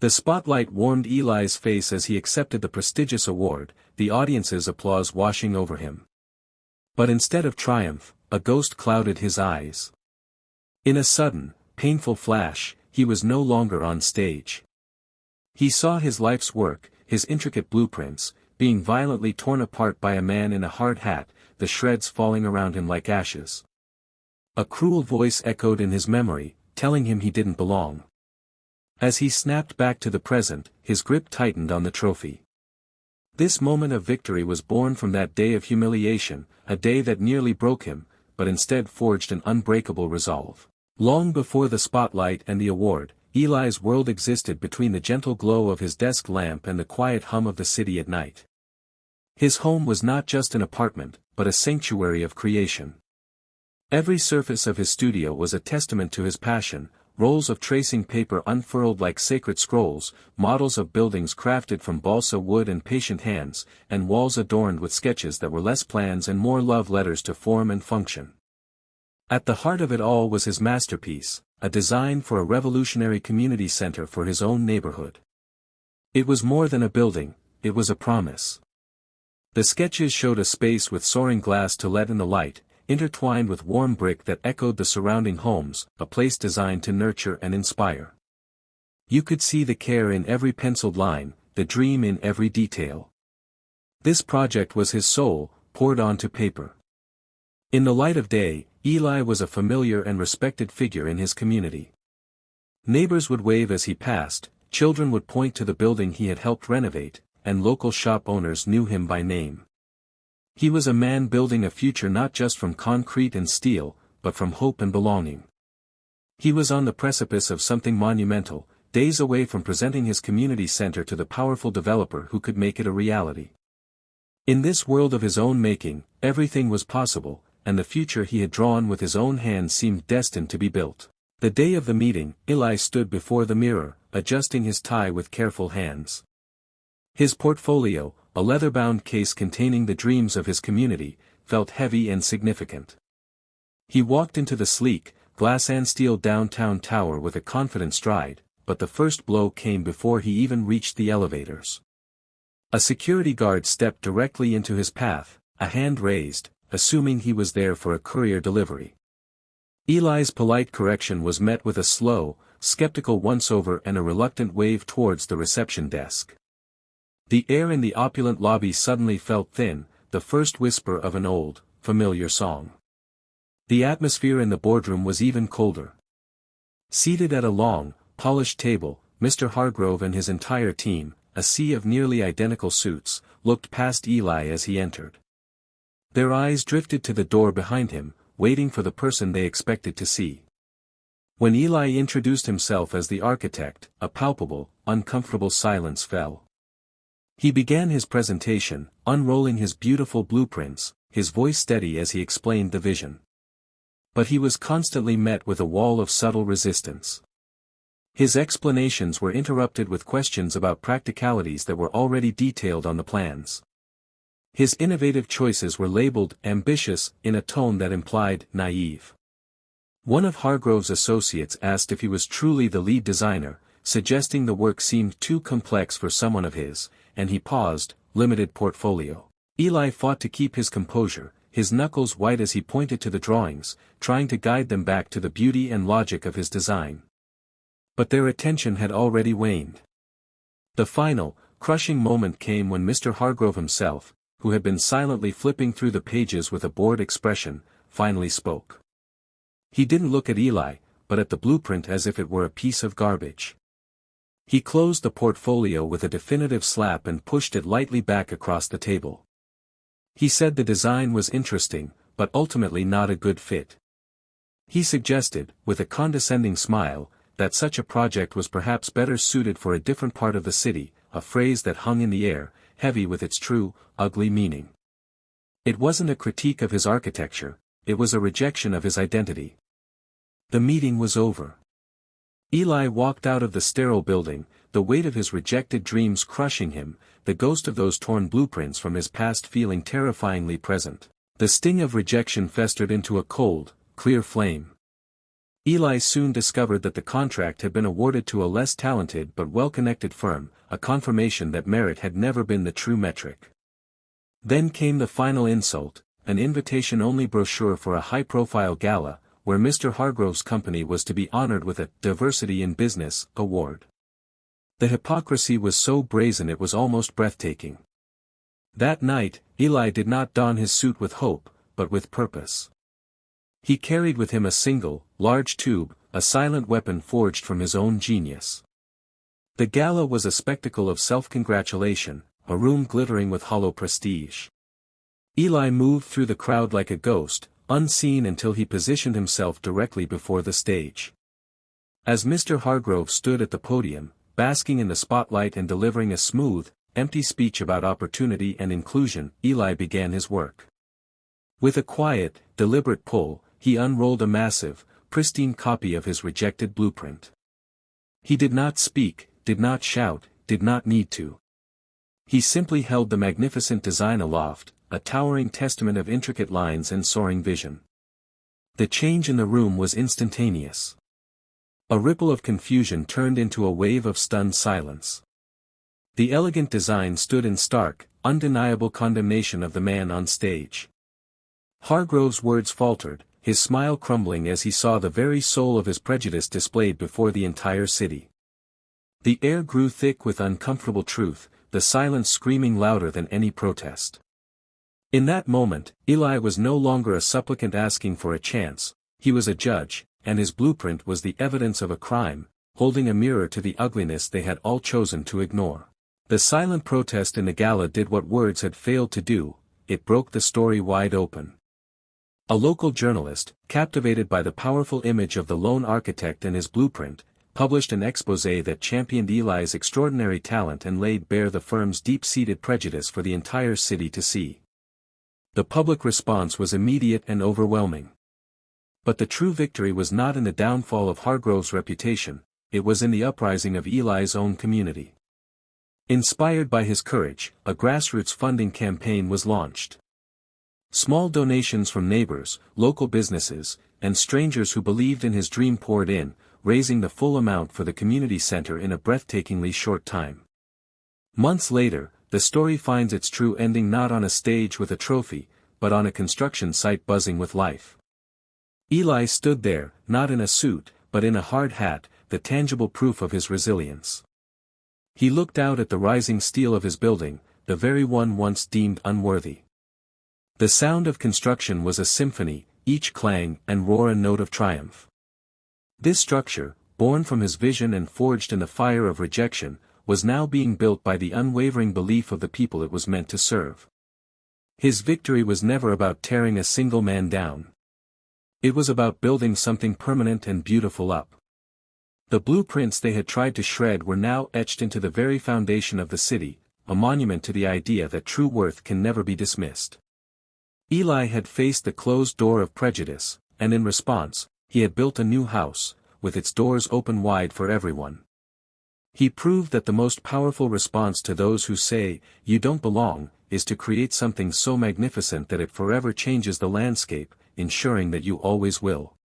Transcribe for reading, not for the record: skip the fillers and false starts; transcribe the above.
The spotlight warmed Eli's face as he accepted the prestigious award, the audience's applause washing over him. But instead of triumph, a ghost clouded his eyes. In a sudden, painful flash, he was no longer on stage. He saw his life's work, his intricate blueprints, being violently torn apart by a man in a hard hat, the shreds falling around him like ashes. A cruel voice echoed in his memory, telling him he didn't belong. As he snapped back to the present, his grip tightened on the trophy. This moment of victory was born from that day of humiliation, a day that nearly broke him, but instead forged an unbreakable resolve. Long before the spotlight and the award, Eli's world existed between the gentle glow of his desk lamp and the quiet hum of the city at night. His home was not just an apartment, but a sanctuary of creation. Every surface of his studio was a testament to his passion, rolls of tracing paper unfurled like sacred scrolls, models of buildings crafted from balsa wood and patient hands, and walls adorned with sketches that were less plans and more love letters to form and function. At the heart of it all was his masterpiece, a design for a revolutionary community center for his own neighborhood. It was more than a building, it was a promise. The sketches showed a space with soaring glass to let in the light, intertwined with warm brick that echoed the surrounding homes, a place designed to nurture and inspire. You could see the care in every penciled line, the dream in every detail. This project was his soul, poured onto paper. In the light of day, Eli was a familiar and respected figure in his community. Neighbors would wave as he passed, children would point to the building he had helped renovate, and local shop owners knew him by name. He was a man building a future not just from concrete and steel, but from hope and belonging. He was on the precipice of something monumental, days away from presenting his community center to the powerful developer who could make it a reality. In this world of his own making, everything was possible, and the future he had drawn with his own hands seemed destined to be built. The day of the meeting, Eli stood before the mirror, adjusting his tie with careful hands. His portfolio, a leather-bound case containing the dreams of his community, felt heavy and significant. He walked into the sleek, glass-and-steel downtown tower with a confident stride, but the first blow came before he even reached the elevators. A security guard stepped directly into his path, a hand raised, assuming he was there for a courier delivery. Eli's polite correction was met with a slow, skeptical once-over and a reluctant wave towards the reception desk. The air in the opulent lobby suddenly felt thin, the first whisper of an old, familiar song. The atmosphere in the boardroom was even colder. Seated at a long, polished table, Mr. Hargrove and his entire team, a sea of nearly identical suits, looked past Eli as he entered. Their eyes drifted to the door behind him, waiting for the person they expected to see. When Eli introduced himself as the architect, a palpable, uncomfortable silence fell. He began his presentation, unrolling his beautiful blueprints, his voice steady as he explained the vision. But he was constantly met with a wall of subtle resistance. His explanations were interrupted with questions about practicalities that were already detailed on the plans. His innovative choices were labeled ambitious in a tone that implied naive. One of Hargrove's associates asked if he was truly the lead designer, suggesting the work seemed too complex for someone of his, and he paused, limited portfolio. Eli fought to keep his composure, his knuckles white as he pointed to the drawings, trying to guide them back to the beauty and logic of his design. But their attention had already waned. The final, crushing moment came when Mr. Hargrove himself, who had been silently flipping through the pages with a bored expression, finally spoke. He didn't look at Eli, but at the blueprint as if it were a piece of garbage. He closed the portfolio with a definitive slap and pushed it lightly back across the table. He said the design was interesting, but ultimately not a good fit. He suggested, with a condescending smile, that such a project was perhaps better suited for a different part of the city, a phrase that hung in the air, heavy with its true, ugly meaning. It wasn't a critique of his architecture, it was a rejection of his identity. The meeting was over. Eli walked out of the sterile building, the weight of his rejected dreams crushing him, the ghost of those torn blueprints from his past feeling terrifyingly present. The sting of rejection festered into a cold, clear flame. Eli soon discovered that the contract had been awarded to a less talented but well-connected firm, a confirmation that merit had never been the true metric. Then came the final insult, an invitation-only brochure for a high-profile gala, where Mr. Hargrove's company was to be honored with a Diversity in Business award. The hypocrisy was so brazen it was almost breathtaking. That night, Eli did not don his suit with hope, but with purpose. He carried with him a single, large tube, a silent weapon forged from his own genius. The gala was a spectacle of self-congratulation, a room glittering with hollow prestige. Eli moved through the crowd like a ghost, unseen until he positioned himself directly before the stage. As Mr. Hargrove stood at the podium, basking in the spotlight and delivering a smooth, empty speech about opportunity and inclusion, Eli began his work. With a quiet, deliberate pull, he unrolled a massive, pristine copy of his rejected blueprint. He did not speak, did not shout, did not need to. He simply held the magnificent design aloft, a towering testament of intricate lines and soaring vision. The change in the room was instantaneous. A ripple of confusion turned into a wave of stunned silence. The elegant design stood in stark, undeniable condemnation of the man on stage. Hargrove's words faltered, his smile crumbling as he saw the very soul of his prejudice displayed before the entire city. The air grew thick with uncomfortable truth, the silence screaming louder than any protest. In that moment, Eli was no longer a supplicant asking for a chance, he was a judge, and his blueprint was the evidence of a crime, holding a mirror to the ugliness they had all chosen to ignore. The silent protest in the gala did what words had failed to do, it broke the story wide open. A local journalist, captivated by the powerful image of the lone architect and his blueprint, published an exposé that championed Eli's extraordinary talent and laid bare the firm's deep-seated prejudice for the entire city to see. The public response was immediate and overwhelming. But the true victory was not in the downfall of Hargrove's reputation, it was in the uprising of Eli's own community. Inspired by his courage, a grassroots funding campaign was launched. Small donations from neighbors, local businesses, and strangers who believed in his dream poured in, raising the full amount for the community center in a breathtakingly short time. Months later, the story finds its true ending not on a stage with a trophy, but on a construction site buzzing with life. Eli stood there, not in a suit, but in a hard hat, the tangible proof of his resilience. He looked out at the rising steel of his building, the very one once deemed unworthy. The sound of construction was a symphony, each clang and roar a note of triumph. This structure, born from his vision and forged in the fire of rejection, was now being built by the unwavering belief of the people it was meant to serve. His victory was never about tearing a single man down. It was about building something permanent and beautiful up. The blueprints they had tried to shred were now etched into the very foundation of the city, a monument to the idea that true worth can never be dismissed. Eli had faced the closed door of prejudice, and in response, he had built a new house, with its doors open wide for everyone. He proved that the most powerful response to those who say, "You don't belong," is to create something so magnificent that it forever changes the landscape, ensuring that you always will.